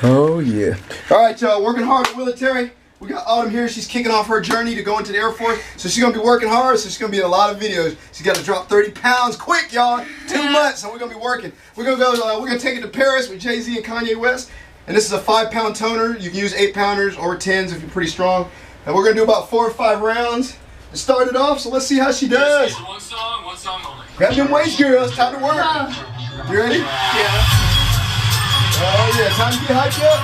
Oh yeah. All right, y'all, working hard at Willitary. We got Autumn here. She's kicking off her journey to go into the Air Force. So she's going to be working hard. So she's going to be in a lot of videos. She's got to drop 30 pounds quick, y'all. 2 months. So we're going to be working. We're going to go, we're going to take it to Paris with Jay-Z and Kanye West. And this is a 5-pound toner. You can use 8-pounders or 10s if you're pretty strong. And we're going to do about 4 or 5 rounds to start it off. So let's see how she does. One song only. Grab them weights, girls. Time to work. You ready? Yeah. Oh yeah, time to get hyped up.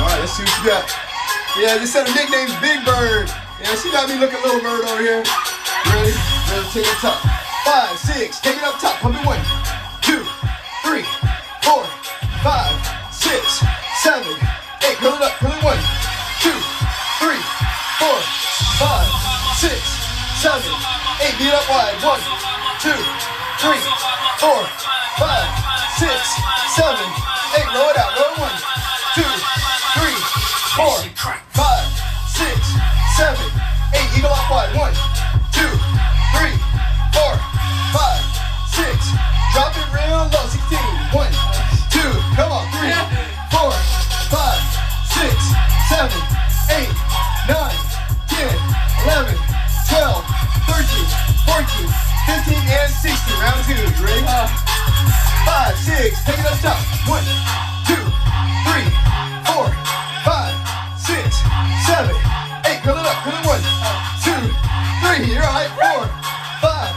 Alright, let's see what you got. Yeah, this set of nicknames Big Bird. Yeah, she got me looking Little Bird over here. You ready? Ready to take it up top. 5, 6, take it up top. Pump it 1, 2, 3, 4, 5, 6, 7, 8. Curl it up, curl it 1, 2, 3, 4, 5, 6, 7, 8. Beat it up wide. 1, 2, 3, 4, 5, 6, 7, 8. Roll it out. Roll it 1, 2, 3, 4, 5, 6, 7, 8. Eagle up wide. 1, 2, 3, 4, 5, 6. Drop it real low. 16. 1, 2. Come on. 3, 4, 5, 6, 7, 8, 9, 10, 11, 12, 13, 14, 15, and 16. Round 2. You ready? 5, 6. Take it up top. 1, 2, 3, 4, 5, 6, 7, 8. Curl it up. Curl it 1, 2, 3. You're right. 4, 5,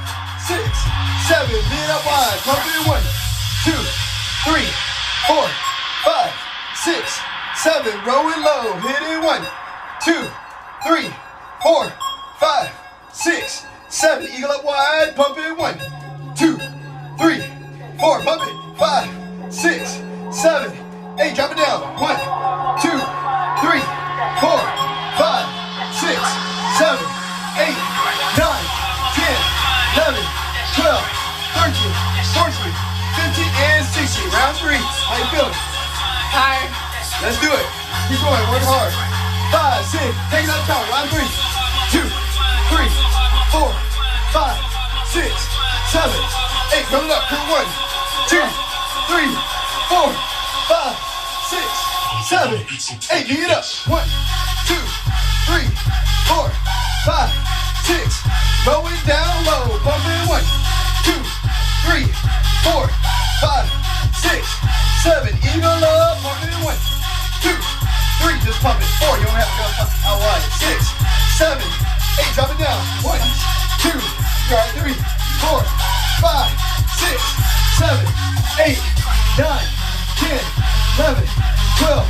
6, 7. Beat it up wide. Pump it in 1, 2, 3, 4, 5, 6, 7. Roll it low. Hit it 1, 2, 3, 4, 5, 6, 7. Eagle up wide. Pump it 1, 2, 3, 4. Pump it. 5, 6, 7, 8. Drop it down. 1, 2, 3, 4, 5, 6, 7, 8, 9, 10, 11, 12, 13, 14, 15, and 16. Round 3. How you feeling? Tired. Let's do it. Keep going. Work hard. 5, 6. Take it up top. Round 3. 2, 3, 4, 5, 6, 7, 8. Curl it up. Curl 1, 2, 3, 4, 5, 6, 7, 8. Beat it up. 1, 2, 3, 4, 5, 6. Roll it down low. Pump it 1, 2, 3, 4, 5, 6, 7. Eagle up. Pump it 1, 2, 3. Just pump it. 4. You don't have to go out wide. 6, 7, 8. Drop it down. 1, 2, 3, 4, 5, 6, 7, 8, 9, 10, 11, 12,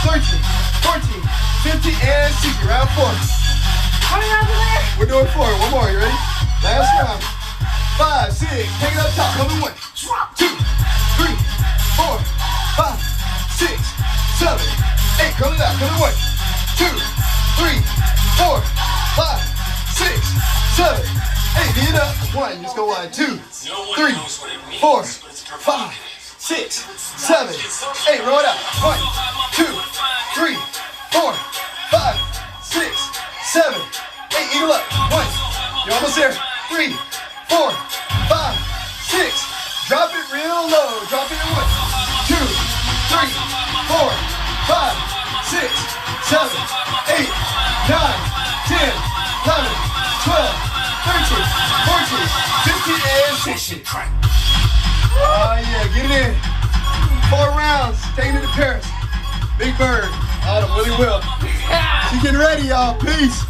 13, 14, 15, and 16. Round 4. How many rounds are there? We're doing 4. One more. You ready? Last round. 5, 6. Take it up top. Come in 1, 2, 3, 4, 5, 6, 7, 8. Curl it out. Come in 1, 2, 3, 4, 5, 6, 7, 8. Beat it up. 1. Just go wide. 2, 3, 4, 5, 6, 7, 8. Roll it out. 1, 2, 3, 4, 5, 6, 7, 8. Eagle up. 1. You're almost there. 3, 4, 5, 6. Drop it real low. Drop it in 1, 2, 3, 4, 5, 6, 7, 8, 9, 10, 11, 12, 13, 14, 15, and 16. Oh yeah, get it in. 4 rounds. Taking it to Paris. Big Bird. Autumn, Willie Will. She's getting ready, y'all. Peace.